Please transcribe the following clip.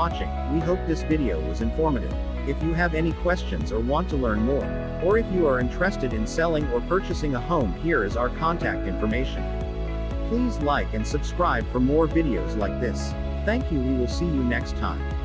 watching. We hope this video was informative. If you have any questions or want to learn more, or if you are interested in selling or purchasing a home, here is our contact information. Please like and subscribe for more videos like this. Thank you. We will see you next time.